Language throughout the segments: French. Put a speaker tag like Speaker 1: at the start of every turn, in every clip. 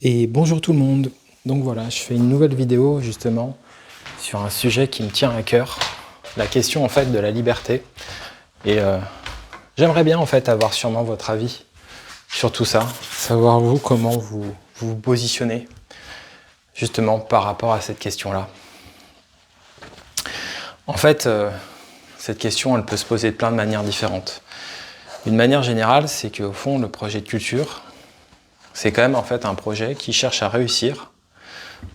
Speaker 1: Et bonjour tout le monde. Donc voilà, je fais une nouvelle vidéo justement sur un sujet qui me tient à cœur, la question en fait de la liberté. Et j'aimerais bien en fait avoir sûrement votre avis sur tout ça, savoir vous comment vous positionnez justement par rapport à cette question-là. En fait, cette question elle peut se poser de plein de manières différentes. Une manière générale, c'est qu'au fond le projet de culture, c'est quand même en fait un projet qui cherche à réussir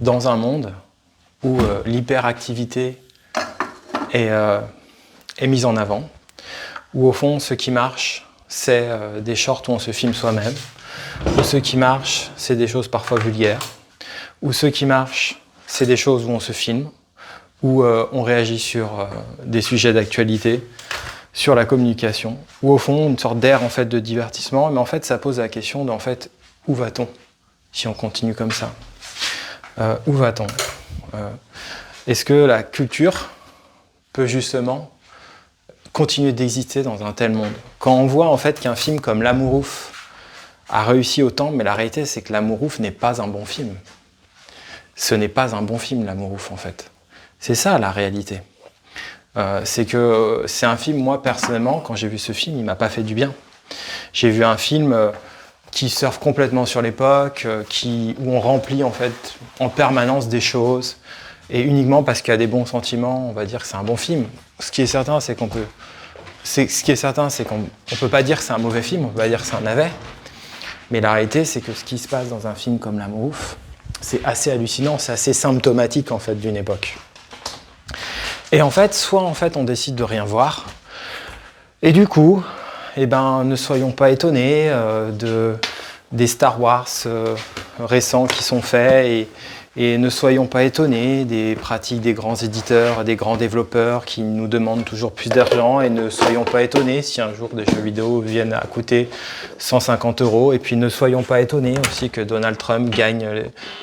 Speaker 1: dans un monde où l'hyperactivité est mise en avant, où au fond ce qui marche c'est des shorts où on se filme soi-même, où ce qui marche c'est des choses parfois vulgaires, où ce qui marche c'est des choses où on se filme, où on réagit sur des sujets d'actualité, sur la communication, où au fond une sorte d'ère en fait de divertissement, mais en fait ça pose la question de en fait où va-t-on si on continue comme ça? Où va-t-on? Est-ce que la culture peut justement continuer d'exister dans un tel monde? Quand on voit en fait qu'un film comme L'Amour ouf a réussi autant, mais la réalité c'est que L'Amour ouf n'est pas un bon film. Ce n'est pas un bon film, L'Amour ouf en fait. C'est ça la réalité. C'est que c'est un film, moi personnellement, quand j'ai vu ce film, il m'a pas fait du bien. J'ai vu un film qui surfe complètement sur l'époque, où on remplit en fait en permanence des choses, et uniquement parce qu'il y a des bons sentiments, on va dire que c'est un bon film. Ce qui est certain, c'est qu'on peut pas dire que c'est un mauvais film, on peut pas dire que c'est un navet. Mais la réalité, c'est que ce qui se passe dans un film comme L'Amour ouf, c'est assez hallucinant, c'est assez symptomatique en fait d'une époque. Et en fait, soit en fait on décide de rien voir, et du coup, ne soyons pas étonnés des Star Wars récents qui sont faits, et ne soyons pas étonnés des pratiques des grands éditeurs, des grands développeurs qui nous demandent toujours plus d'argent, et ne soyons pas étonnés si un jour des jeux vidéo viennent à coûter 150 €, et puis ne soyons pas étonnés aussi que Donald Trump gagne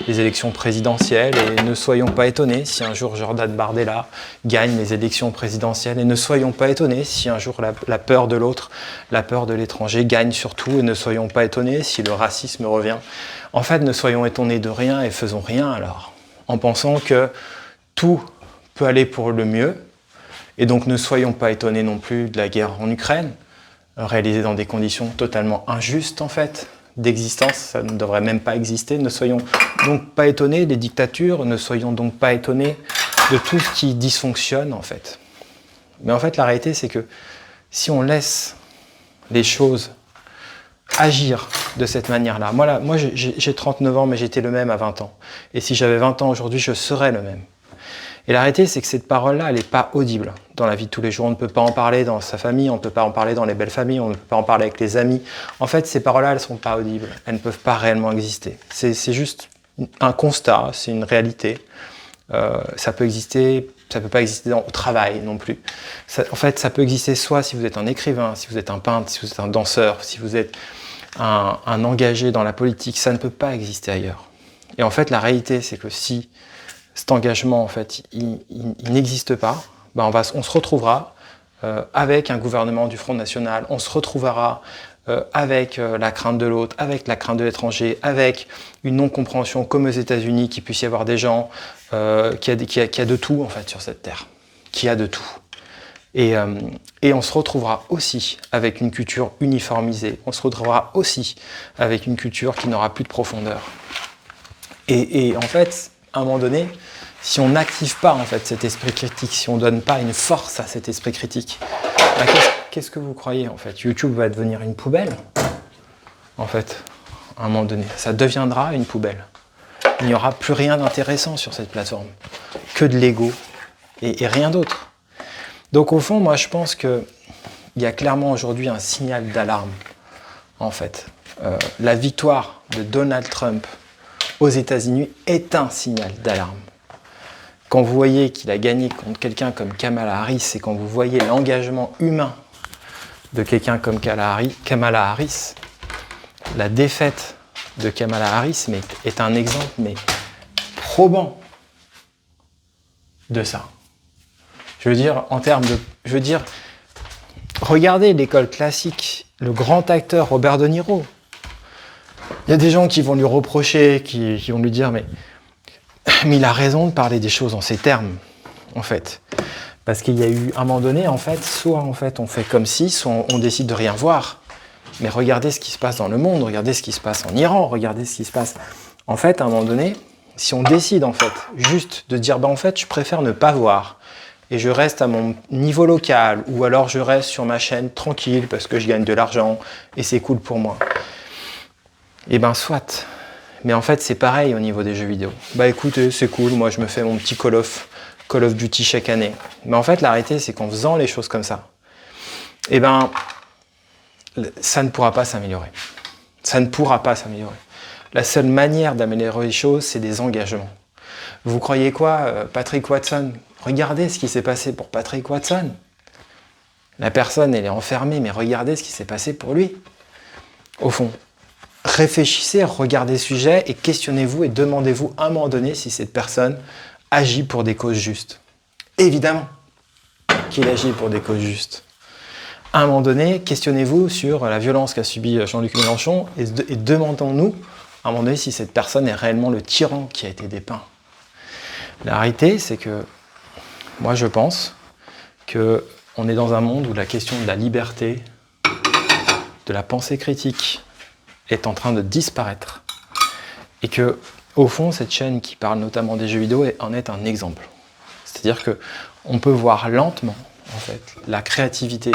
Speaker 1: les élections présidentielles, et ne soyons pas étonnés si un jour Jordan Bardella gagne les élections présidentielles, et ne soyons pas étonnés si un jour la peur de l'autre, la peur de l'étranger gagne surtout, et ne soyons pas étonnés si le racisme revient. En fait, ne soyons étonnés de rien et faisons rien alors, en pensant que tout peut aller pour le mieux, et donc ne soyons pas étonnés non plus de la guerre en Ukraine, réalisée dans des conditions totalement injustes en fait, d'existence, ça ne devrait même pas exister. Ne soyons donc pas étonnés des dictatures, ne soyons donc pas étonnés de tout ce qui dysfonctionne en fait. Mais en fait, la réalité, c'est que si on laisse les choses agir de cette manière-là. Moi j'ai 39 ans, mais j'étais le même à 20 ans. Et si j'avais 20 ans aujourd'hui, je serais le même. Et la réalité, c'est que cette parole-là, elle n'est pas audible dans la vie de tous les jours. On ne peut pas en parler dans sa famille, on ne peut pas en parler dans les belles familles, on ne peut pas en parler avec les amis. En fait, ces paroles-là, elles ne sont pas audibles. Elles ne peuvent pas réellement exister. C'est juste un constat, c'est une réalité. Ça peut exister, ça ne peut pas exister au travail non plus. En fait, ça peut exister soit si vous êtes un écrivain, si vous êtes un peintre, si vous êtes un danseur, si vous êtes un engagé dans la politique, ça ne peut pas exister ailleurs. Et en fait, la réalité, c'est que si cet engagement, en fait, il n'existe pas, on se retrouvera avec un gouvernement du Front National, on se retrouvera avec la crainte de l'autre, avec la crainte de l'étranger, avec une non-compréhension comme aux États-Unis, qu'il puisse y avoir des gens qui a de tout, en fait, sur cette terre, qui a de tout. Et on se retrouvera aussi avec une culture uniformisée. On se retrouvera aussi avec une culture qui n'aura plus de profondeur. Et en fait, à un moment donné, si on n'active pas en fait cet esprit critique, si on ne donne pas une force à cet esprit critique, qu'est-ce que vous croyez en fait? YouTube va devenir une poubelle. En fait, à un moment donné, ça deviendra une poubelle. Il n'y aura plus rien d'intéressant sur cette plateforme, que de l'ego et rien d'autre. Donc au fond, moi je pense qu'il y a clairement aujourd'hui un signal d'alarme, en fait. La victoire de Donald Trump aux États-Unis est un signal d'alarme. Quand vous voyez qu'il a gagné contre quelqu'un comme Kamala Harris, et quand vous voyez l'engagement humain de quelqu'un comme Kamala Harris, la défaite de Kamala Harris est un exemple probant de ça. Je veux dire, regardez l'école classique, le grand acteur Robert De Niro. Il y a des gens qui vont lui reprocher, qui vont lui dire mais il a raison de parler des choses en ces termes, en fait. Parce qu'il y a eu un moment donné, en fait, soit en fait on fait comme si, soit on décide de rien voir. Mais regardez ce qui se passe dans le monde, regardez ce qui se passe en Iran, regardez ce qui se passe. En fait, à un moment donné, si on décide en fait juste de dire en fait je préfère ne pas voir et je reste à mon niveau local ou alors je reste sur ma chaîne tranquille parce que je gagne de l'argent et c'est cool pour moi. Et ben soit. Mais en fait c'est pareil au niveau des jeux vidéo. Bah écoutez, c'est cool, moi je me fais mon petit Call of Duty chaque année. Mais en fait la réalité c'est qu'en faisant les choses comme ça, et ben ça ne pourra pas s'améliorer. Ça ne pourra pas s'améliorer. La seule manière d'améliorer les choses, c'est des engagements. Vous croyez quoi, Patrick Watson? Regardez ce qui s'est passé pour Patrick Watson. La personne, elle est enfermée, mais regardez ce qui s'est passé pour lui. Au fond, réfléchissez, regardez le sujet et questionnez-vous et demandez-vous à un moment donné si cette personne agit pour des causes justes. Évidemment qu'il agit pour des causes justes. À un moment donné, questionnez-vous sur la violence qu'a subie Jean-Luc Mélenchon et demandons-nous à un moment donné si cette personne est réellement le tyran qui a été dépeint. La réalité, c'est que moi je pense qu'on est dans un monde où la question de la liberté, de la pensée critique est en train de disparaître. Et que, au fond, cette chaîne qui parle notamment des jeux vidéo en est un exemple. C'est-à-dire qu'on peut voir lentement, en fait, la créativité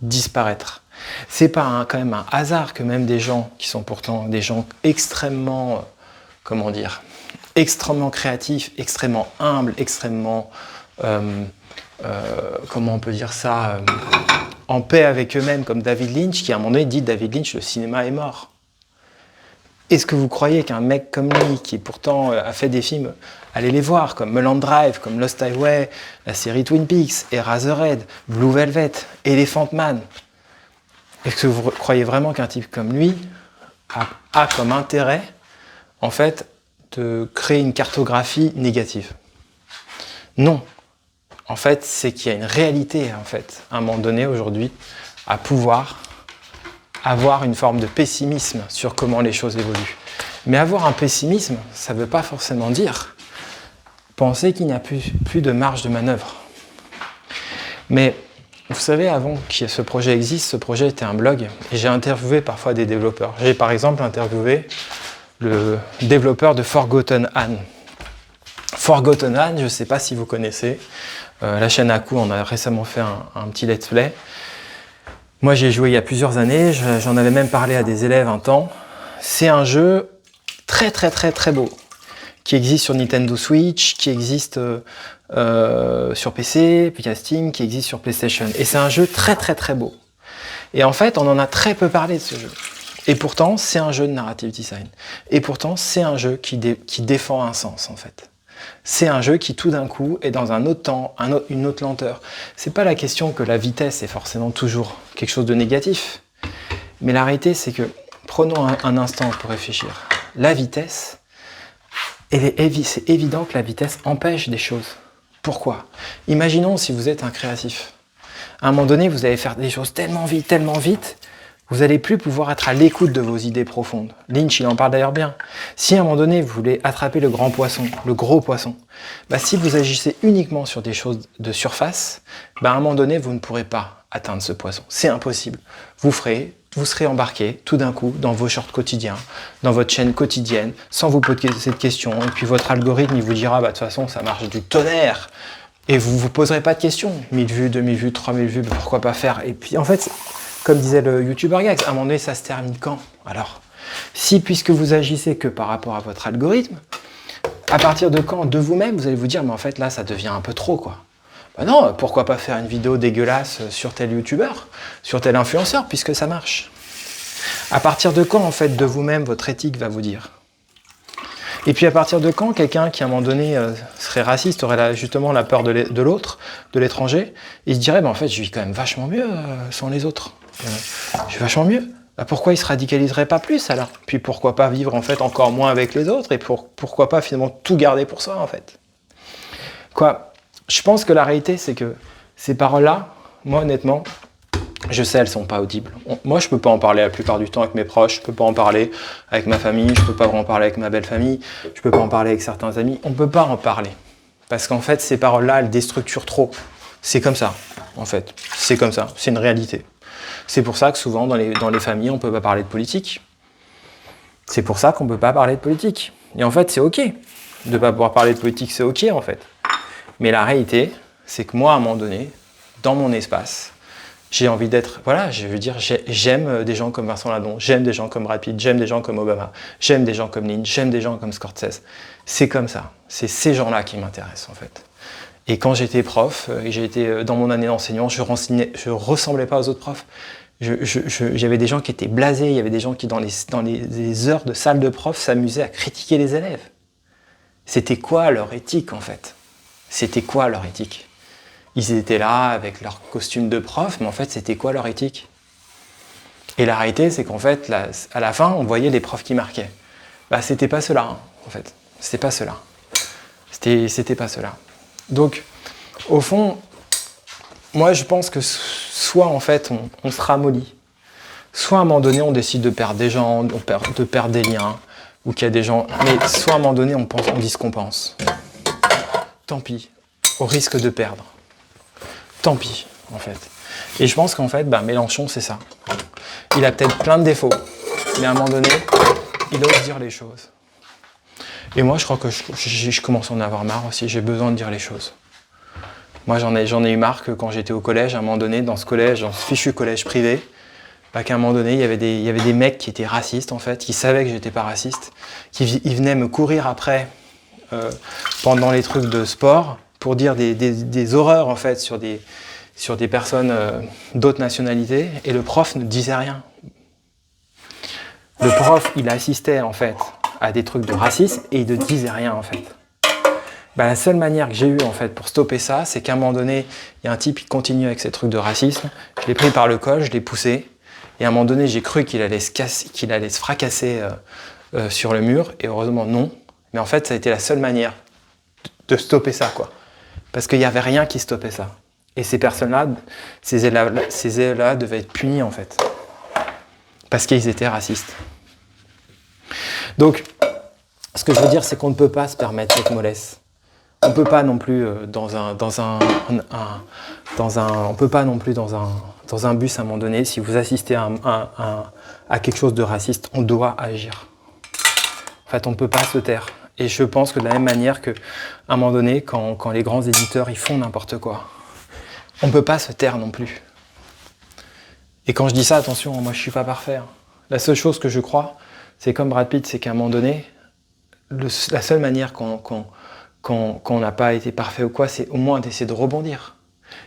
Speaker 1: disparaître. C'est pas quand même un hasard que même des gens qui sont pourtant des gens extrêmement, comment dire, extrêmement créatifs, extrêmement humbles, extrêmement, comment on peut dire ça, en paix avec eux-mêmes, comme David Lynch, qui à un moment donné dit David Lynch, le cinéma est mort. Est-ce que vous croyez qu'un mec comme lui, qui pourtant a fait des films, allez les voir, comme Mulholland Drive, comme Lost Highway, la série Twin Peaks, Eraserhead, Blue Velvet, Elephant Man, est-ce que vous croyez vraiment qu'un type comme lui a comme intérêt, en fait, de créer une cartographie négative? Non. En fait, c'est qu'il y a une réalité, en fait, à un moment donné, aujourd'hui, à pouvoir avoir une forme de pessimisme sur comment les choses évoluent. Mais avoir un pessimisme, ça ne veut pas forcément dire penser qu'il n'y a plus de marge de manœuvre. Mais vous savez, avant que ce projet existe, ce projet était un blog et j'ai interviewé parfois des développeurs. J'ai par exemple interviewé le développeur de Forgotten Anne. Forgotten Anne, je ne sais pas si vous connaissez, la chaîne Aku, on a récemment fait un petit let's play. Moi, j'y ai joué il y a plusieurs années, j'en avais même parlé à des élèves un temps. C'est un jeu très très très très beau, qui existe sur Nintendo Switch, qui existe sur PC, puis il y a Steam, qui existe sur PlayStation. Et c'est un jeu très très très beau. Et en fait, on en a très peu parlé de ce jeu. Et pourtant, c'est un jeu de narrative design. Et pourtant, c'est un jeu qui défend un sens, en fait. C'est un jeu qui, tout d'un coup, est dans un autre temps, une autre lenteur. C'est pas la question que la vitesse est forcément toujours quelque chose de négatif. Mais la réalité, c'est que, prenons un instant pour réfléchir. La vitesse, c'est évident que la vitesse empêche des choses. Pourquoi? Imaginons si vous êtes un créatif. À un moment donné, vous allez faire des choses tellement vite, vous n'allez plus pouvoir être à l'écoute de vos idées profondes. Lynch, il en parle d'ailleurs bien. Si à un moment donné, vous voulez attraper le grand poisson, le gros poisson, si vous agissez uniquement sur des choses de surface, à un moment donné, vous ne pourrez pas atteindre ce poisson. C'est impossible. Vous serez embarqué tout d'un coup dans vos shorts quotidiens, dans votre chaîne quotidienne, sans vous poser cette question. Et puis votre algorithme, il vous dira, de toute façon, ça marche du tonnerre. Et vous ne vous poserez pas de questions. 1000 vues, 2000 vues, 3000 vues, pourquoi pas faire? Et puis en fait, comme disait le youtubeur Gax, à un moment donné, ça se termine quand? Alors, si puisque vous agissez que par rapport à votre algorithme, à partir de quand, de vous-même, vous allez vous dire, mais en fait là, ça devient un peu trop, quoi. Non, pourquoi pas faire une vidéo dégueulasse sur tel youtubeur, sur tel influenceur, puisque ça marche. À partir de quand, en fait, de vous-même, votre éthique va vous dire? Et puis à partir de quand, quelqu'un qui, à un moment donné, serait raciste, aurait justement la peur de l'autre, de l'étranger, il se dirait, en fait, je vis quand même vachement mieux sans les autres. Je suis vachement mieux. Pourquoi il se radicaliserait pas plus alors? Puis pourquoi pas vivre en fait encore moins avec les autres et pourquoi pas finalement tout garder pour soi en fait? Je pense que la réalité c'est que ces paroles-là, moi honnêtement, Je sais, elles sont pas audibles. Moi, je peux pas en parler la plupart du temps avec mes proches, je peux pas en parler avec ma famille, je peux pas en parler avec ma belle famille, je peux pas en parler avec certains amis. On peut pas en parler. Parce qu'en fait, ces paroles-là, elles déstructurent trop. C'est comme ça, en fait. C'est comme ça, c'est une réalité. C'est pour ça que souvent, dans les familles, on peut pas parler de politique. C'est pour ça qu'on peut pas parler de politique. Et en fait, c'est OK. De pas pouvoir parler de politique, c'est OK, en fait. Mais la réalité, c'est que moi, à un moment donné, dans mon espace, j'ai envie d'être, voilà, je veux dire, j'aime des gens comme Vincent Ladon, j'aime des gens comme Brad Pitt, j'aime des gens comme Obama, j'aime des gens comme Lynch, j'aime des gens comme Scorsese. C'est comme ça. C'est ces gens-là qui m'intéressent, en fait. Et quand j'étais prof, et j'ai été dans mon année d'enseignant, je ressemblais pas aux autres profs. J'avais des gens qui étaient blasés, il y avait des gens qui, dans les heures de salle de prof, s'amusaient à critiquer les élèves. C'était quoi leur éthique, en fait? C'était quoi leur éthique? Ils étaient là avec leur costume de prof, mais en fait, c'était quoi leur éthique? Et la réalité, c'est qu'en fait, à la fin, on voyait les profs qui marquaient. Bah, c'était pas cela, hein, en fait. C'était pas cela. C'était pas cela. Donc, au fond, moi, je pense que soit, en fait, on se ramollit, soit à un moment donné, on décide de perdre des gens, de perdre des liens, ou qu'il y a des gens... Mais soit à un moment donné, on dit ce qu'on pense. Tant pis, au risque de perdre. Tant pis, en fait. Et je pense qu'en fait, Mélenchon, c'est ça. Il a peut-être plein de défauts, mais à un moment donné, il ose dire les choses. Et moi, je crois que je commence à en avoir marre aussi, j'ai besoin de dire les choses. Moi, j'en ai eu marre que quand j'étais au collège, à un moment donné, dans ce collège, dans ce fichu collège privé, qu'à un moment donné, il y avait des mecs qui étaient racistes, en fait, qui savaient que j'étais pas raciste, ils venaient me courir après, pendant les trucs de sport, pour dire des horreurs, en fait, sur des personnes d'autres nationalités, et le prof ne disait rien. Le prof, il assistait, en fait, à des trucs de racisme, et il ne disait rien, en fait. La seule manière que j'ai eue, en fait, pour stopper ça, c'est qu'à un moment donné, il y a un type qui continue avec ces trucs de racisme, je l'ai pris par le col, je l'ai poussé, et à un moment donné, j'ai cru qu'il allait se fracasser sur le mur, et heureusement, non. Mais en fait, ça a été la seule manière de stopper ça, quoi. Parce qu'il n'y avait rien qui stoppait ça. Et ces personnes-là, ces élèves-là devaient être punis, en fait. Parce qu'ils étaient racistes. Donc, ce que je veux dire, c'est qu'on ne peut pas se permettre cette mollesse. On ne peut pas non plus dans un bus à un moment donné, si vous assistez à quelque chose de raciste, on doit agir. En fait, on ne peut pas se taire. Et je pense que de la même manière qu'à un moment donné, quand les grands éditeurs ils font n'importe quoi, on ne peut pas se taire non plus. Et quand je dis ça, attention, moi je ne suis pas parfait. La seule chose que je crois, c'est comme Brad Pitt, c'est qu'à un moment donné, la seule manière qu'on n'a pas été parfait ou quoi, c'est au moins d'essayer de rebondir.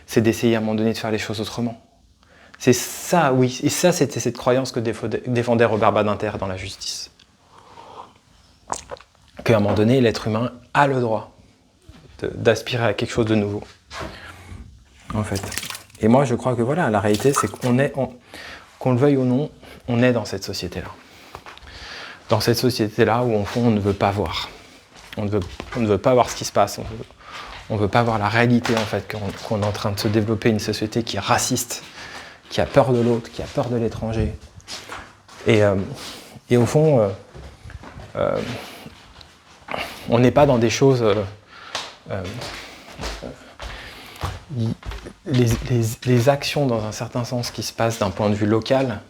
Speaker 1: C'est d'essayer à un moment donné de faire les choses autrement. C'est ça, oui. Et ça, c'était cette croyance que défendait Robert Badinter dans La Justice. Qu'à un moment donné, l'être humain a le droit d'aspirer à quelque chose de nouveau. En fait. Et moi, je crois que voilà, la réalité, c'est qu'on le veuille ou non, on est dans cette société-là. Dans cette société-là où, au fond, on ne veut pas voir. On ne veut pas voir ce qui se passe. On ne veut pas voir la réalité, en fait, qu'on est en train de se développer une société qui est raciste, qui a peur de l'autre, qui a peur de l'étranger. Et au fond, on n'est pas dans des choses... les actions, dans un certain sens, qui se passent d'un point de vue local,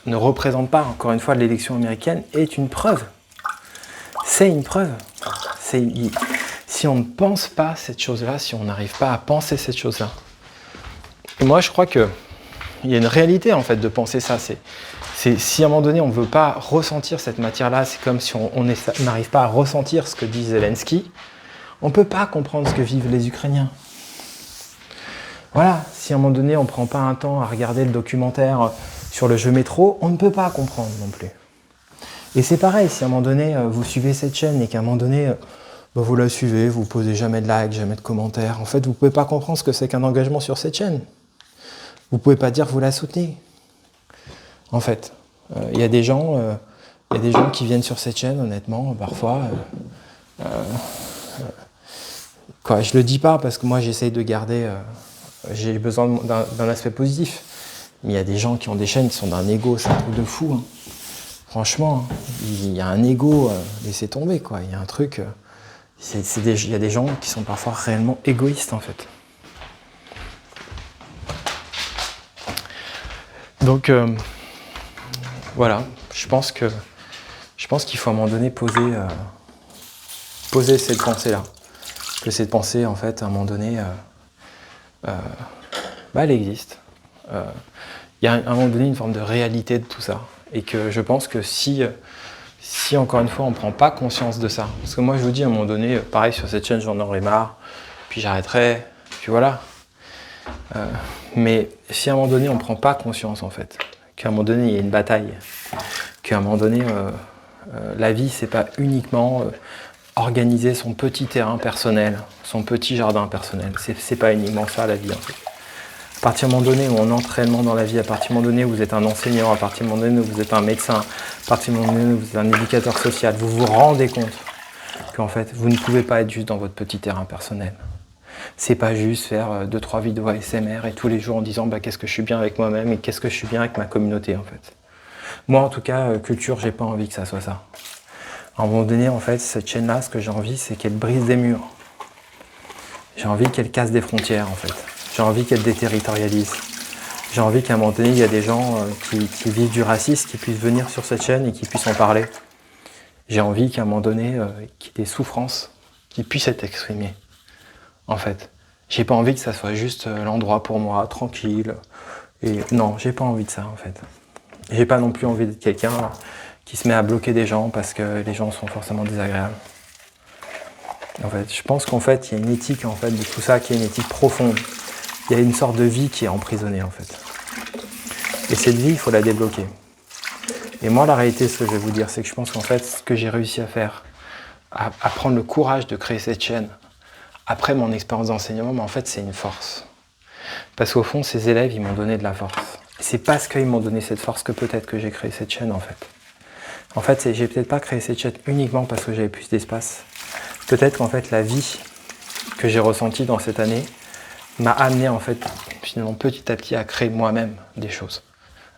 Speaker 1: ne représentent pas, encore une fois, l'élection américaine, est une preuve. C'est une preuve. Si on ne pense pas cette chose-là, si on n'arrive pas à penser cette chose-là. Et moi, je crois qu'il y a une réalité, en fait, de penser ça. Si à un moment donné, on ne veut pas ressentir cette matière-là, c'est comme si on n'arrive pas à ressentir ce que dit Zelensky, on ne peut pas comprendre ce que vivent les Ukrainiens. Voilà, si à un moment donné, on ne prend pas un temps à regarder le documentaire sur le jeu Métro, on ne peut pas comprendre non plus. Et c'est pareil, si à un moment donné, vous suivez cette chaîne et qu'à un moment donné, vous la suivez, vous ne posez jamais de like, jamais de commentaires, en fait, vous ne pouvez pas comprendre ce que c'est qu'un engagement sur cette chaîne. Vous ne pouvez pas dire que vous la soutenez. En fait, il y a des gens qui viennent sur cette chaîne, honnêtement, parfois... je le dis pas parce que moi, j'essaye de garder... j'ai besoin d'un aspect positif. Mais il y a des gens qui ont des chaînes qui sont d'un ego, c'est un truc de fou. Hein. Franchement, il y a un ego, laissez tomber, quoi. Il y a un truc... il y a des gens qui sont parfois réellement égoïstes, en fait. Donc, voilà, je pense qu'il faut à un moment donné poser cette pensée-là. Que cette pensée, en fait, à un moment donné, elle existe. Il y a à un moment donné une forme de réalité de tout ça. Et que je pense que si encore une fois, on ne prend pas conscience de ça, parce que moi, je vous dis, à un moment donné, pareil, sur cette chaîne, j'en aurais marre, puis j'arrêterai, puis voilà. Mais si à un moment donné, on ne prend pas conscience, en fait, qu'à un moment donné, il y a une bataille, qu'à un moment donné, la vie, c'est pas uniquement organiser son petit terrain personnel, son petit jardin personnel. C'est pas uniquement ça, la vie, en fait. À partir du moment donné où on entre réellement dans la vie, à partir du moment donné où vous êtes un enseignant, à partir du moment donné où vous êtes un médecin, à partir du moment donné où vous êtes un éducateur social, vous vous rendez compte qu'en fait, vous ne pouvez pas être juste dans votre petit terrain personnel. C'est pas juste faire 2-3 vidéos ASMR et tous les jours en disant qu'est-ce que je suis bien avec moi-même et qu'est-ce que je suis bien avec ma communauté, en fait. Moi, en tout cas, culture, j'ai pas envie que ça soit ça. À un moment donné, en fait, cette chaîne-là, ce que j'ai envie, c'est qu'elle brise des murs. J'ai envie qu'elle casse des frontières, en fait. J'ai envie qu'elle déterritorialise. J'ai envie qu'à un moment donné, il y a des gens qui vivent du racisme, qui puissent venir sur cette chaîne et qui puissent en parler. J'ai envie qu'à un moment donné, qu'il y ait des souffrances qui puissent être exprimées. En fait, j'ai pas envie que ça soit juste l'endroit pour moi, tranquille. Et non, j'ai pas envie de ça, en fait. J'ai pas non plus envie d'être quelqu'un qui se met à bloquer des gens parce que les gens sont forcément désagréables. En fait, je pense qu'en fait, il y a une éthique en fait de tout ça qui est une éthique profonde. Il y a une sorte de vie qui est emprisonnée, en fait. Et cette vie, il faut la débloquer. Et moi, la réalité, ce que je vais vous dire, c'est que je pense qu'en fait, ce que j'ai réussi à faire, à prendre le courage de créer cette chaîne, après mon expérience d'enseignement, mais en fait, c'est une force. Parce qu'au fond, ces élèves, ils m'ont donné de la force. Et c'est parce qu'ils m'ont donné cette force que peut-être que j'ai créé cette chaîne, en fait. En fait, j'ai peut-être pas créé cette chaîne uniquement parce que j'avais plus d'espace. Peut-être qu'en fait, la vie que j'ai ressentie dans cette année m'a amené, en fait, finalement, petit à petit, à créer moi-même des choses.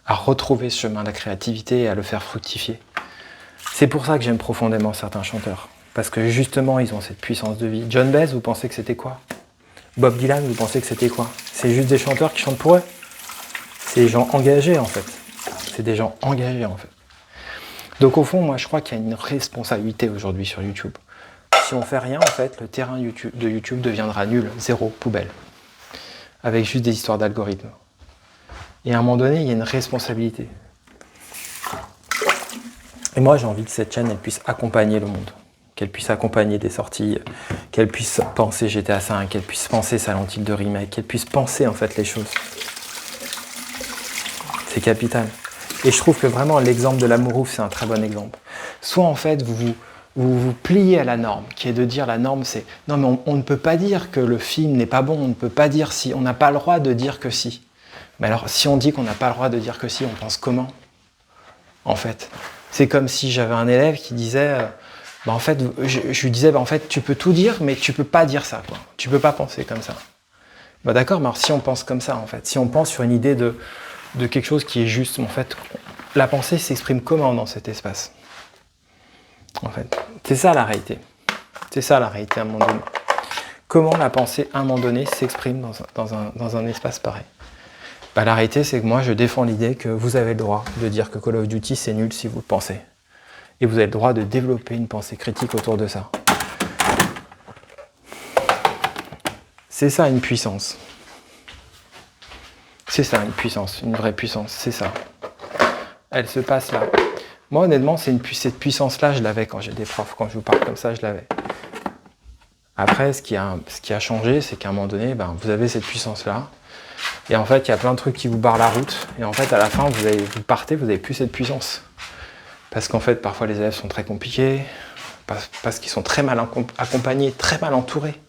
Speaker 1: À retrouver ce chemin de la créativité et à le faire fructifier. C'est pour ça que j'aime profondément certains chanteurs. Parce que justement, ils ont cette puissance de vie. John Baez, vous pensez que c'était quoi? Bob Dylan, vous pensez que c'était quoi? C'est juste des chanteurs qui chantent pour eux? C'est des gens engagés, en fait. C'est des gens engagés, en fait. Donc au fond, moi, je crois qu'il y a une responsabilité aujourd'hui sur YouTube. Si on fait rien, en fait, le terrain de YouTube deviendra nul, zéro, poubelle. Avec juste des histoires d'algorithmes. Et à un moment donné, il y a une responsabilité. Et moi, j'ai envie que cette chaîne, elle puisse accompagner le monde. Qu'elle puisse accompagner des sorties, qu'elle puisse penser GTA V, qu'elle puisse penser Silent Hill de remake, qu'elle puisse penser, en fait, les choses. C'est capital. Et je trouve que vraiment, l'exemple de l'Amourouf, c'est un très bon exemple. Soit, en fait, vous vous pliez à la norme, qui est de dire la norme, c'est non, mais on ne peut pas dire que le film n'est pas bon, on ne peut pas dire si, on n'a pas le droit de dire que si. Mais alors, si on dit qu'on n'a pas le droit de dire que si, on pense comment? En fait, c'est comme si j'avais un élève qui disait, en fait, je lui disais, en fait, tu peux tout dire, mais tu peux pas dire ça, quoi. Tu peux pas penser comme ça. D'accord, mais alors si on pense comme ça, en fait, si on pense sur une idée de quelque chose qui est juste, en fait, la pensée s'exprime comment dans cet espace? En fait, c'est ça la réalité. C'est ça la réalité à un moment donné. Comment la pensée, à un moment donné, s'exprime dans un espace pareil? La réalité, c'est que moi, je défends l'idée que vous avez le droit de dire que Call of Duty, c'est nul si vous le pensez. Et vous avez le droit de développer une pensée critique autour de ça. C'est ça une puissance. C'est ça une puissance, une vraie puissance, c'est ça. Elle se passe là. Moi, honnêtement, cette puissance-là, je l'avais quand j'ai des profs. Quand je vous parle comme ça, je l'avais. Après, ce qui a changé, c'est qu'à un moment donné, vous avez cette puissance-là. Et en fait, il y a plein de trucs qui vous barrent la route. Et en fait, à la fin, vous partez, vous n'avez plus cette puissance. Parce qu'en fait, parfois, les élèves sont très compliqués. Parce qu'ils sont très mal accompagnés, très mal entourés.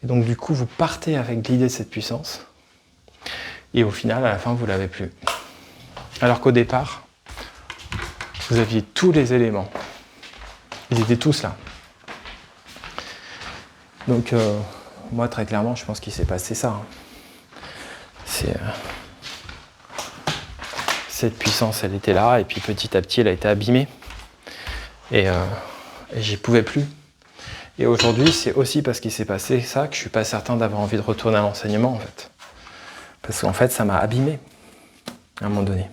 Speaker 1: Et donc, du coup, vous partez avec l'idée de cette puissance. Et au final, à la fin, vous ne l'avez plus. Alors qu'au départ, vous aviez tous les éléments. Ils étaient tous là. Donc, moi, très clairement, je pense qu'il s'est passé ça. Cette puissance, elle était là, et puis petit à petit, elle a été abîmée. Et j'y pouvais plus. Et aujourd'hui, c'est aussi parce qu'il s'est passé ça que je suis pas certain d'avoir envie de retourner à l'enseignement, en fait. Parce qu'en fait, ça m'a abîmé, à un moment donné.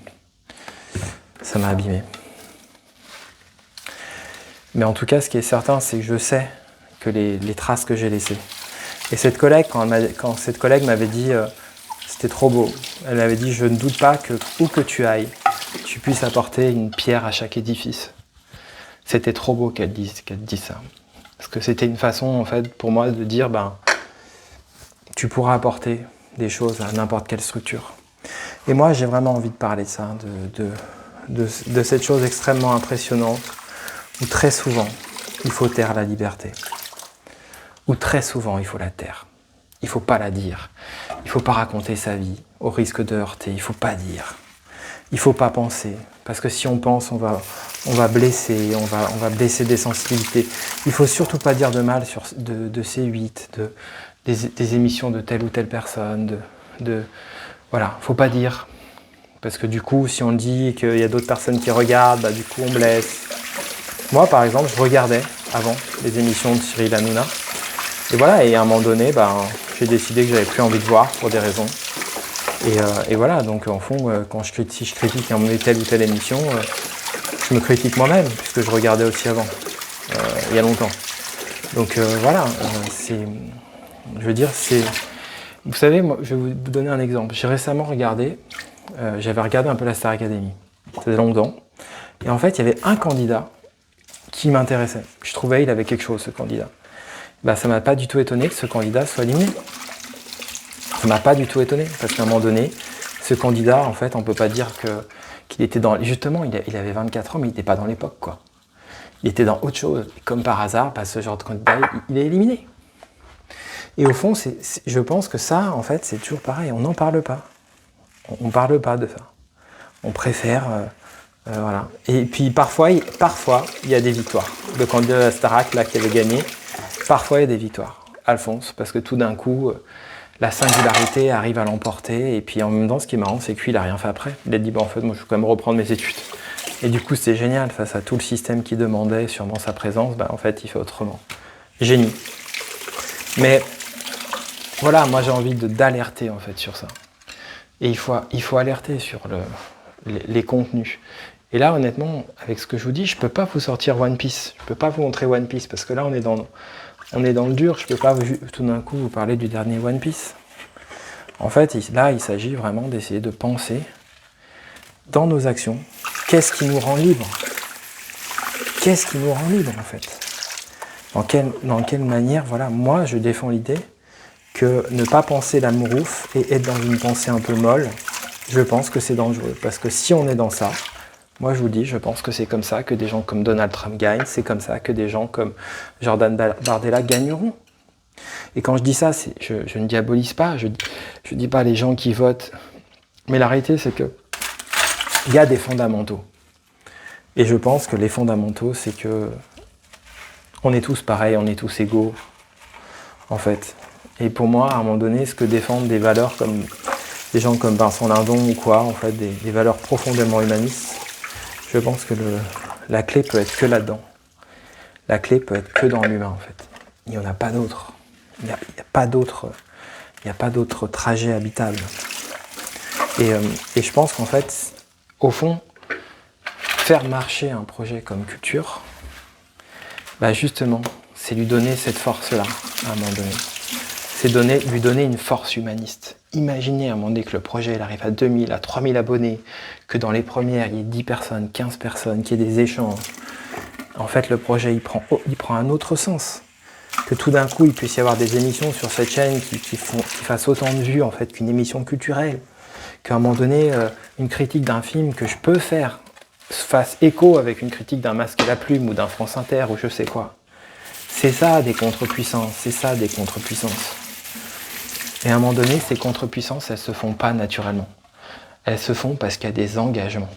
Speaker 1: Ça m'a abîmé. Mais en tout cas, ce qui est certain, c'est que je sais que les traces que j'ai laissées. Et cette collègue, quand cette collègue m'avait dit, c'était trop beau, elle m'avait dit, je ne doute pas que, où que tu ailles, tu puisses apporter une pierre à chaque édifice. C'était trop beau qu'elle dise ça. Parce que c'était une façon, en fait, pour moi, de dire, tu pourras apporter des choses à n'importe quelle structure. Et moi, j'ai vraiment envie de parler de ça, de cette chose extrêmement impressionnante, où très souvent, il faut taire la liberté. Où très souvent, il faut la taire. Il ne faut pas la dire. Il ne faut pas raconter sa vie, au risque de heurter. Il ne faut pas dire. Il ne faut pas penser. Parce que si on pense, on va blesser, on va blesser des sensibilités. Il ne faut surtout pas dire de mal de C8, des émissions de telle ou telle personne. Voilà, il ne faut pas dire. Parce que du coup, si on dit qu'il y a d'autres personnes qui regardent, du coup, on blesse. Moi, par exemple, je regardais avant les émissions de Cyril Hanouna. Et voilà, et à un moment donné, j'ai décidé que j'avais plus envie de voir pour des raisons. Et voilà, donc en fond, si je critique à un moment donné telle ou telle émission, je me critique moi-même, puisque je regardais aussi avant, il y a longtemps. Donc voilà, je veux dire, vous savez, moi, je vais vous donner un exemple. J'ai récemment regardé, j'avais regardé un peu la Star Academy, ça faisait longtemps, et en fait, il y avait un candidat qui m'intéressait. Je trouvais qu'il avait quelque chose, ce candidat. Ça ne m'a pas du tout étonné que ce candidat soit éliminé. Ça ne m'a pas du tout étonné, parce qu'à un moment donné, ce candidat, en fait, on ne peut pas dire qu'il était dans... Justement, il avait 24 ans, mais il n'était pas dans l'époque, quoi. Il était dans autre chose. Comme par hasard, ce genre de candidat, il est éliminé. Et au fond, je pense que ça, en fait, c'est toujours pareil. On n'en parle pas. On ne parle pas de ça. On préfère... voilà. Et puis, parfois, il y a des victoires. Le candidat de la Starac, là, qui avait gagné, parfois, il y a des victoires. Alphonse, parce que tout d'un coup... la singularité arrive à l'emporter, et puis en même temps, ce qui est marrant, c'est que lui, il n'a rien fait après. Il a dit, en fait, moi, je vais quand même reprendre mes études. Et du coup, c'était génial, face à tout le système qui demandait sûrement sa présence, en fait, il fait autrement. Génie. Mais voilà, moi, j'ai envie d'alerter, en fait, sur ça. Et il faut alerter sur les contenus. Et là, honnêtement, avec ce que je vous dis, je ne peux pas vous sortir One Piece. Je ne peux pas vous montrer One Piece, parce que là, on est dans le dur, je ne peux pas tout d'un coup vous parler du dernier One Piece. En fait, là, il s'agit vraiment d'essayer de penser dans nos actions, qu'est-ce qui nous rend libres? Qu'est-ce qui nous rend libres, en fait? Dans quelle manière, voilà, moi, je défends l'idée que ne pas penser l'amour ouf et être dans une pensée un peu molle, je pense que c'est dangereux. Parce que si on est dans ça, moi, je vous dis, je pense que c'est comme ça que des gens comme Donald Trump gagnent, c'est comme ça que des gens comme Jordan Bardella gagneront. Et quand je dis ça, je ne diabolise pas, je ne dis pas les gens qui votent. Mais la réalité, c'est que il y a des fondamentaux. Et je pense que les fondamentaux, c'est que on est tous pareils, on est tous égaux, en fait. Et pour moi, à un moment donné, ce que défendent des valeurs comme des gens comme Vincent Lindon ou quoi, en fait, des valeurs profondément humanistes, je pense que la clé peut être que là-dedans. La clé peut être que dans l'humain, en fait. Il n'y en a pas d'autre. Il n'y a pas d'autre trajet habitable. Et je pense qu'en fait, au fond, faire marcher un projet comme Culture, justement, c'est lui donner cette force-là, à un moment donné. C'est lui donner une force humaniste. Imaginez à un moment donné que le projet il arrive à 2000, à 3000 abonnés, que dans les premières, il y ait 10 personnes, 15 personnes, qu'il y ait des échanges. En fait, le projet, il prend un autre sens. Que tout d'un coup, il puisse y avoir des émissions sur cette chaîne qui fassent autant de vues en fait, qu'une émission culturelle. Qu'à un moment donné, une critique d'un film que je peux faire fasse écho avec une critique d'un Masque et la Plume ou d'un France Inter ou je sais quoi. C'est ça des contre-puissances, c'est ça des contre-puissances. Et à un moment donné, ces contre-puissances, elles ne se font pas naturellement. Elles se font parce qu'il y a des engagements.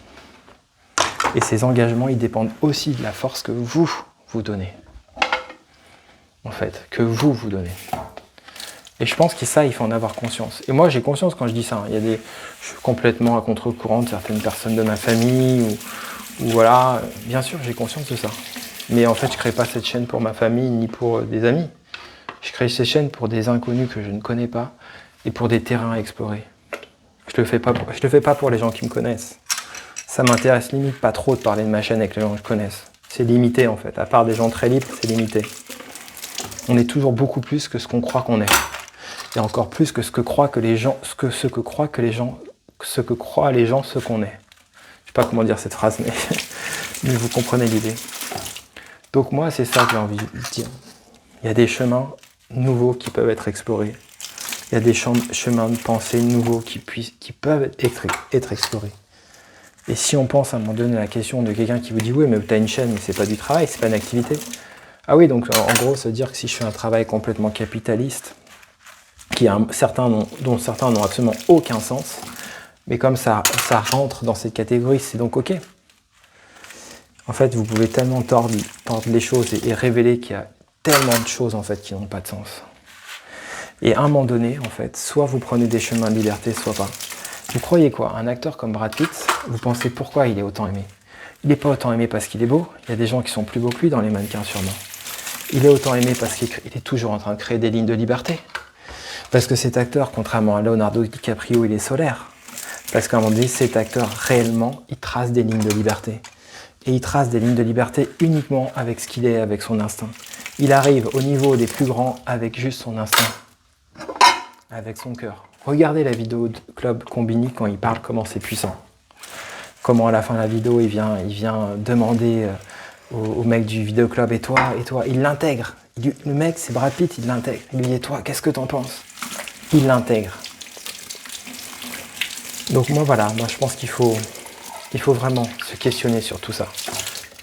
Speaker 1: Et ces engagements, ils dépendent aussi de la force que vous donnez. En fait, que vous donnez. Et je pense que ça, il faut en avoir conscience. Et moi, j'ai conscience quand je dis ça. Je suis complètement à contre-courant de certaines personnes de ma famille, ou voilà. Bien sûr, j'ai conscience de ça. Mais en fait, je ne crée pas cette chaîne pour ma famille, ni pour des amis. Je crée cette chaîne pour des inconnus que je ne connais pas, et pour des terrains à explorer. Je le fais pas pour les gens qui me connaissent. Ça m'intéresse limite pas trop de parler de ma chaîne avec les gens que je connaisse. C'est limité, en fait. À part des gens très libres, c'est limité. On est toujours beaucoup plus que ce qu'on croit qu'on est. Et encore plus que ce que croient les gens ce qu'on est. Je sais pas comment dire cette phrase, mais vous comprenez l'idée. Donc moi, c'est ça que j'ai envie de dire. Il y a des chemins nouveaux qui peuvent être explorés. Il y a des chemins de pensée nouveaux qui peuvent être explorés. Et si on pense à un moment donné à la question de quelqu'un qui vous dit « Oui, mais tu as une chaîne, mais c'est pas du travail, c'est pas une activité. » Ah oui, donc en gros, ça veut dire que si je fais un travail complètement capitaliste, dont certains n'ont absolument aucun sens, mais comme ça rentre dans cette catégorie, c'est donc ok. En fait, vous pouvez tellement tordre les choses et révéler qu'il y a tellement de choses en fait qui n'ont pas de sens. Et à un moment donné, en fait, soit vous prenez des chemins de liberté, soit pas. Vous croyez quoi? Un acteur comme Brad Pitt, vous pensez pourquoi il est autant aimé? Il n'est pas autant aimé parce qu'il est beau. Il y a des gens qui sont plus beaux que lui dans les mannequins sûrement. Il est autant aimé parce qu'il est toujours en train de créer des lignes de liberté. Parce que cet acteur, contrairement à Leonardo DiCaprio, il est solaire. Parce qu'à un moment donné, cet acteur, réellement, il trace des lignes de liberté. Et il trace des lignes de liberté uniquement avec ce qu'il est, avec son instinct. Il arrive au niveau des plus grands avec juste son instinct. Avec son cœur. Regardez la vidéo de Club Combini quand il parle comment c'est puissant. Comment à la fin de la vidéo, il vient demander au mec du vidéoclub, et toi, il l'intègre. Le mec, c'est Brad Pitt, il l'intègre. Il lui dit, et toi, qu'est-ce que t'en penses? Il l'intègre. Donc moi, je pense qu'il faut vraiment se questionner sur tout ça.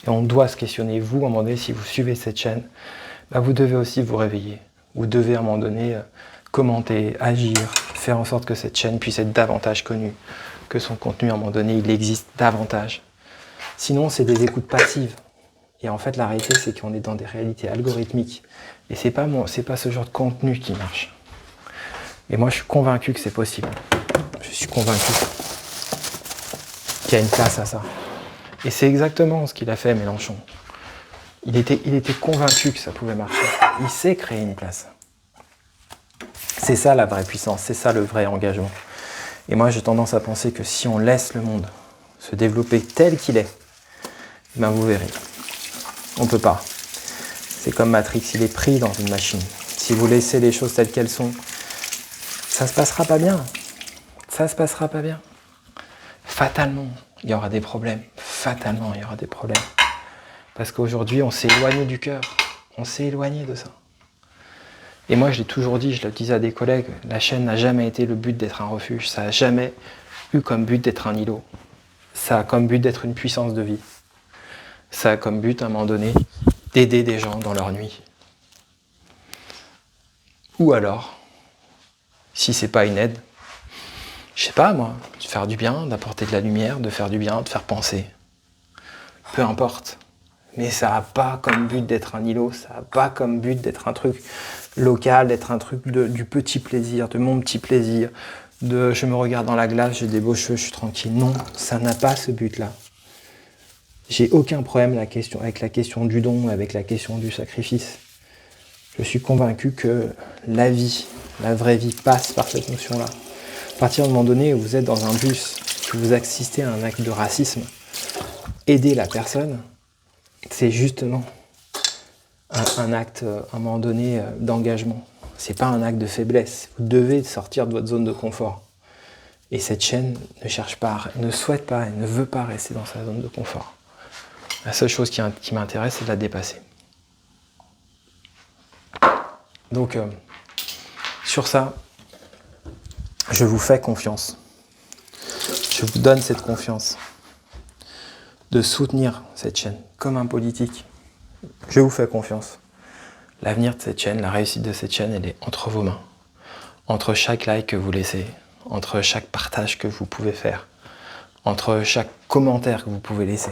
Speaker 1: Et on doit se questionner. Vous, à un moment donné, si vous suivez cette chaîne, vous devez aussi vous réveiller. Vous devez, à un moment donné, commenter, agir, faire en sorte que cette chaîne puisse être davantage connue, que son contenu, à un moment donné, il existe davantage. Sinon, c'est des écoutes passives. Et en fait, la réalité, c'est qu'on est dans des réalités algorithmiques. Et c'est pas ce genre de contenu qui marche. Et moi, je suis convaincu que c'est possible. Je suis convaincu qu'il y a une place à ça. Et c'est exactement ce qu'il a fait, Mélenchon. Il était convaincu que ça pouvait marcher. Il sait créer une place. C'est ça la vraie puissance, c'est ça le vrai engagement. Et moi, j'ai tendance à penser que si on laisse le monde se développer tel qu'il est, vous verrez. On ne peut pas. C'est comme Matrix, il est pris dans une machine. Si vous laissez les choses telles qu'elles sont, ça se passera pas bien. Ça se passera pas bien. Fatalement, il y aura des problèmes. Fatalement, il y aura des problèmes. Parce qu'aujourd'hui, on s'est éloigné du cœur. On s'est éloigné de ça. Et moi, je l'ai toujours dit, je le disais à des collègues, la chaîne n'a jamais été le but d'être un refuge. Ça n'a jamais eu comme but d'être un îlot. Ça a comme but d'être une puissance de vie. Ça a comme but, à un moment donné, d'aider des gens dans leur nuit. Ou alors, si c'est pas une aide, je sais pas moi, de faire du bien, d'apporter de la lumière, de faire du bien, de faire penser. Peu importe. Mais ça n'a pas comme but d'être un îlot, ça n'a pas comme but d'être un truc local, d'être un truc du petit plaisir, de mon petit plaisir, de je me regarde dans la glace, j'ai des beaux cheveux, je suis tranquille. Non, ça n'a pas ce but-là. J'ai aucun problème avec la question du don, avec la question du sacrifice. Je suis convaincu que la vie, la vraie vie passe par cette notion-là. À partir d'un moment donné où vous êtes dans un bus, que vous assistez à un acte de racisme, aider la personne, c'est justement un acte, à un moment donné, d'engagement. C'est pas un acte de faiblesse. Vous devez sortir de votre zone de confort. Et cette chaîne ne cherche pas, ne souhaite pas, elle ne veut pas rester dans sa zone de confort. La seule chose qui m'intéresse, c'est de la dépasser. Donc, sur ça, je vous fais confiance. Je vous donne cette confiance de soutenir cette chaîne comme un politique. Je vous fais confiance. L'avenir de cette chaîne, la réussite de cette chaîne, elle est entre vos mains. Entre chaque like que vous laissez, entre chaque partage que vous pouvez faire, entre chaque commentaire que vous pouvez laisser,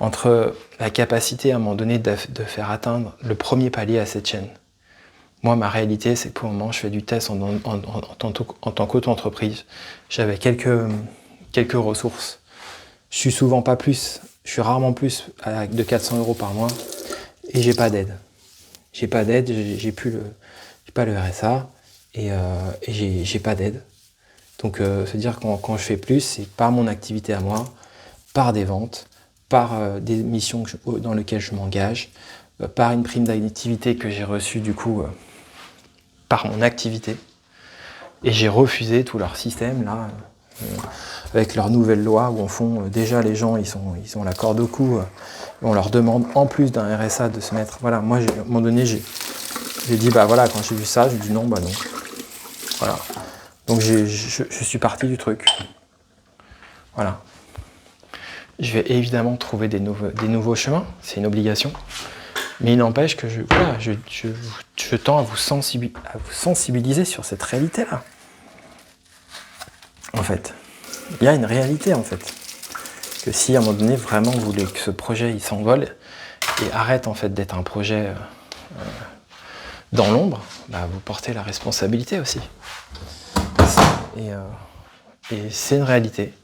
Speaker 1: entre la capacité à un moment donné de faire atteindre le premier palier à cette chaîne. Moi, ma réalité, c'est que pour le moment, je fais du test en tant qu'auto-entreprise. J'avais quelques ressources. Je suis souvent pas plus, je suis rarement plus de 400 € par mois et j'ai pas d'aide. J'ai pas d'aide, j'ai pas le RSA et j'ai pas d'aide. Donc, c'est-à-dire quand je fais plus, c'est par mon activité à moi, par des ventes, par des missions dans lesquelles je m'engage, par une prime d'activité que j'ai reçue du coup par mon activité. Et j'ai refusé tout leur système là, avec leur nouvelle loi où en fond déjà les gens ils ont la corde au cou, on leur demande en plus d'un RSA de se mettre. Voilà, moi à un moment donné j'ai dit bah voilà, quand j'ai vu ça, j'ai dit non, bah non. Voilà. Donc je suis parti du truc. Voilà. Je vais évidemment trouver des nouveaux chemins, c'est une obligation. Mais il n'empêche que je tends à vous sensibiliser sur cette réalité-là. En fait. Il y a une réalité, en fait. Que si à un moment donné, vraiment, vous voulez que ce projet il s'envole et arrête en fait d'être un projet dans l'ombre, bah, vous portez la responsabilité aussi. Et c'est une réalité.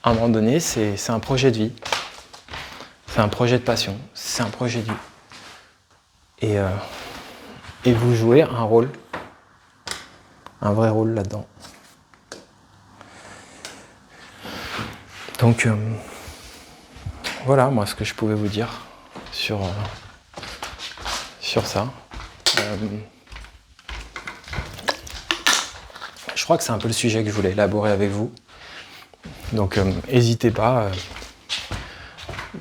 Speaker 1: À un moment donné, c'est un projet de vie. C'est un projet de passion, c'est un projet de vie. Et vous jouez un rôle, un vrai rôle là-dedans. Donc, voilà, moi, ce que je pouvais vous dire sur ça. Je crois que c'est un peu le sujet que je voulais élaborer avec vous. Donc, n'hésitez pas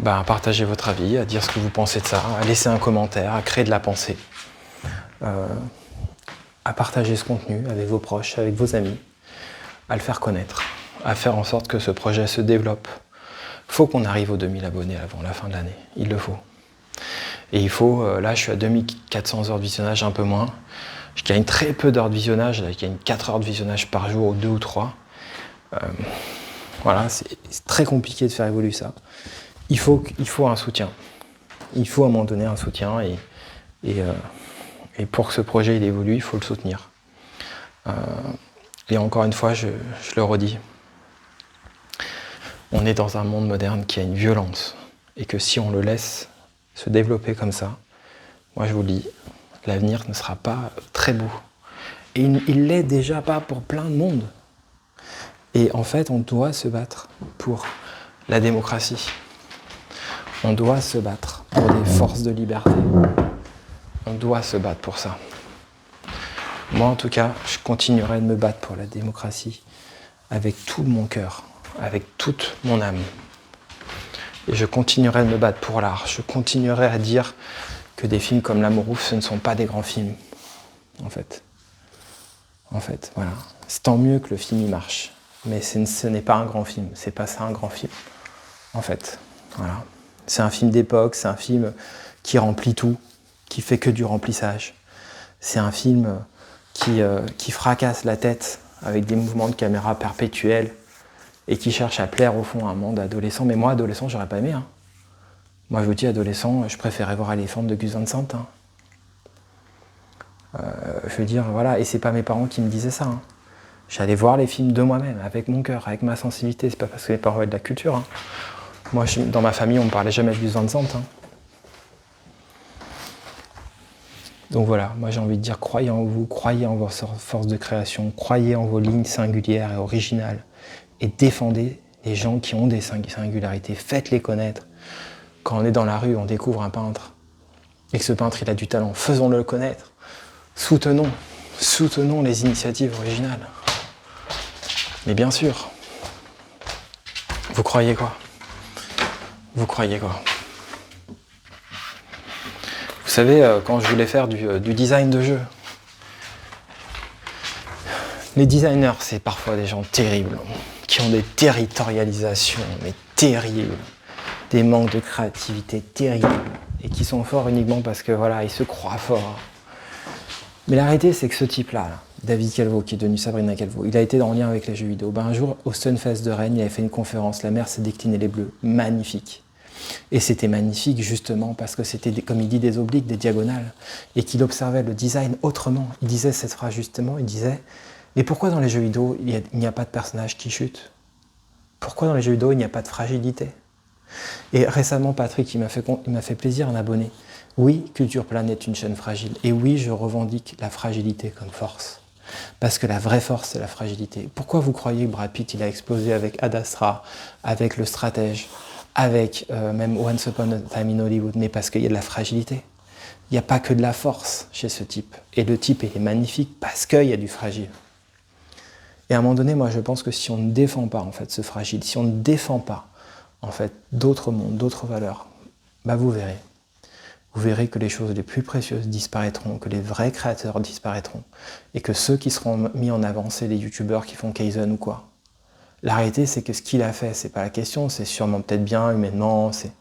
Speaker 1: à partager votre avis, à dire ce que vous pensez de ça, à laisser un commentaire, à créer de la pensée, à partager ce contenu avec vos proches, avec vos amis, à le faire connaître, à faire en sorte que ce projet se développe. Il faut qu'on arrive aux 2000 abonnés avant la fin de l'année, il le faut. Et il faut, là je suis à 2400 heures de visionnage, un peu moins. Je gagne très peu d'heures de visionnage, je gagne 4 heures de visionnage par jour, ou 2 ou 3. Voilà, c'est très compliqué de faire évoluer ça. Il faut un soutien. Il faut à un moment donné un soutien et pour que ce projet il évolue, il faut le soutenir. Et encore une fois, je le redis, on est dans un monde moderne qui a une violence et que si on le laisse se développer comme ça, moi je vous le dis, l'avenir ne sera pas très beau. Et il l'est déjà pas pour plein de monde. Et en fait, on doit se battre pour la démocratie. On doit se battre pour des forces de liberté. On doit se battre pour ça. Moi, en tout cas, je continuerai de me battre pour la démocratie avec tout mon cœur, avec toute mon âme. Et je continuerai de me battre pour l'art. Je continuerai à dire que des films comme L'Amour ouf, ce ne sont pas des grands films, en fait. Voilà. C'est tant mieux que le film y marche. Mais ce n'est pas un grand film. C'est pas ça un grand film, en fait. Voilà. C'est un film d'époque, c'est un film qui remplit tout, qui fait que du remplissage. C'est un film qui fracasse la tête avec des mouvements de caméra perpétuels et qui cherche à plaire au fond à un monde adolescent. Mais moi, adolescent, j'aurais pas aimé. Hein. Moi, je vous dis, adolescent, je préférais voir Elephant de Gus Van Sant. Hein. Je veux dire, voilà, et c'est pas mes parents qui me disaient ça. Hein. J'allais voir les films de moi-même, avec mon cœur, avec ma sensibilité. C'est pas parce que mes parents avaient de la culture. Hein. Moi, dans ma famille, on me parlait jamais de Gus Van Sant. Hein. Donc voilà, moi j'ai envie de dire, croyez en vous, croyez en votre force de création, croyez en vos lignes singulières et originales, et défendez les gens qui ont des singularités, faites-les connaître. Quand on est dans la rue, on découvre un peintre, et que ce peintre il a du talent, faisons-le connaître. Soutenons les initiatives originales. Mais bien sûr, vous croyez quoi ? Vous croyez quoi ? Vous savez, quand je voulais faire du design de jeu, les designers, c'est parfois des gens terribles, qui ont des territorialisations, mais terribles, des manques de créativité terribles, et qui sont forts uniquement parce que voilà, ils se croient forts. Mais la réalité, c'est que ce type-là, David Calvo, qui est devenu Sabrina Calvo, il a été en lien avec les jeux vidéo. Un jour, au Stunfest de Rennes, il avait fait une conférence, La mer s'est déclinée les bleus, magnifique. Et c'était magnifique justement parce que c'était, comme il dit, des obliques, des diagonales, et qu'il observait le design autrement. Il disait cette phrase justement, il disait « Mais pourquoi dans les jeux vidéo, il n'y a pas de personnage qui chute? Pourquoi dans les jeux vidéo, il n'y a pas de fragilité ?» Et récemment, Patrick, il m'a fait plaisir, un abonné. Oui, Culture Planète est une chaîne fragile. Et oui, je revendique la fragilité comme force. Parce que la vraie force, c'est la fragilité. Pourquoi vous croyez que Brad Pitt, il a explosé avec Ad Astra, avec Le Stratège, avec même Once Upon a Time in Hollywood? Mais parce qu'il y a de la fragilité. Il n'y a pas que de la force chez ce type. Et le type est magnifique parce qu'il y a du fragile. Et à un moment donné, moi, je pense que si on ne défend pas en fait ce fragile, si on ne défend pas en fait d'autres mondes, d'autres valeurs, bah vous verrez. Vous verrez que les choses les plus précieuses disparaîtront, que les vrais créateurs disparaîtront, et que ceux qui seront mis en avant, c'est les youtubeurs qui font Kaizen ou quoi. La réalité, c'est que ce qu'il a fait, c'est pas la question, c'est sûrement peut-être bien humainement, c'est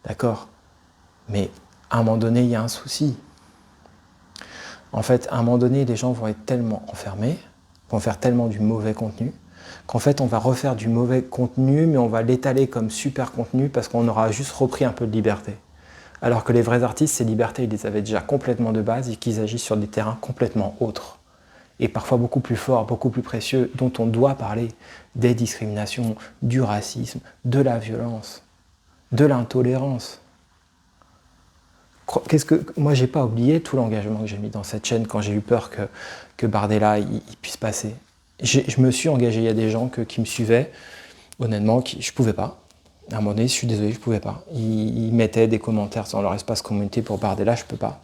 Speaker 1: d'accord. Mais à un moment donné, il y a un souci. En fait, à un moment donné, les gens vont être tellement enfermés, vont faire tellement du mauvais contenu, qu'en fait, on va refaire du mauvais contenu, mais on va l'étaler comme super contenu parce qu'on aura juste repris un peu de liberté. Alors que les vrais artistes, ces libertés, ils les avaient déjà complètement de base et qu'ils agissent sur des terrains complètement autres. Et parfois beaucoup plus forts, beaucoup plus précieux, dont on doit parler des discriminations, du racisme, de la violence, de l'intolérance. Moi, j'ai pas oublié tout l'engagement que j'ai mis dans cette chaîne quand j'ai eu peur que Bardella il puisse passer. Je me suis engagé, il y a des gens qui me suivaient, honnêtement, je pouvais pas. À un moment donné, je suis désolé, je pouvais pas. Ils mettaient des commentaires dans leur espace communauté pour Bardella, je peux pas.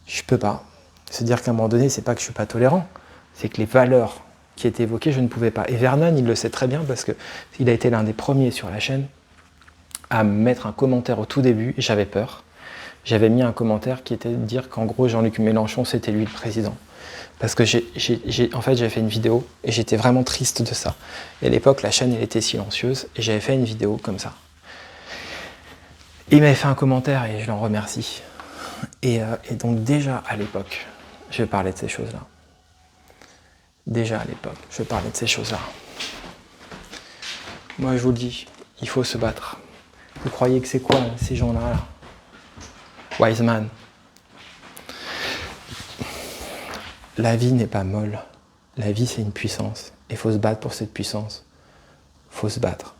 Speaker 1: Je peux pas. C'est-à-dire qu'à un moment donné, c'est pas que je suis pas tolérant, c'est que les valeurs qui étaient évoquées, je ne pouvais pas. Et Vernon, il le sait très bien parce qu'il a été l'un des premiers sur la chaîne à mettre un commentaire au tout début, et j'avais peur. J'avais mis un commentaire qui était de dire qu'en gros, Jean-Luc Mélenchon, c'était lui le président. Parce que en fait, j'avais fait une vidéo et j'étais vraiment triste de ça. Et à l'époque, la chaîne, elle était silencieuse et j'avais fait une vidéo comme ça. Et il m'avait fait un commentaire et je l'en remercie. Et donc déjà à l'époque, je parlais de ces choses-là. Déjà à l'époque, je parlais de ces choses-là. Moi, je vous le dis, il faut se battre. Vous croyez que c'est quoi ces gens-là là? Wiseman. La vie n'est pas molle. La vie, c'est une puissance. Et il faut se battre pour cette puissance. Il faut se battre.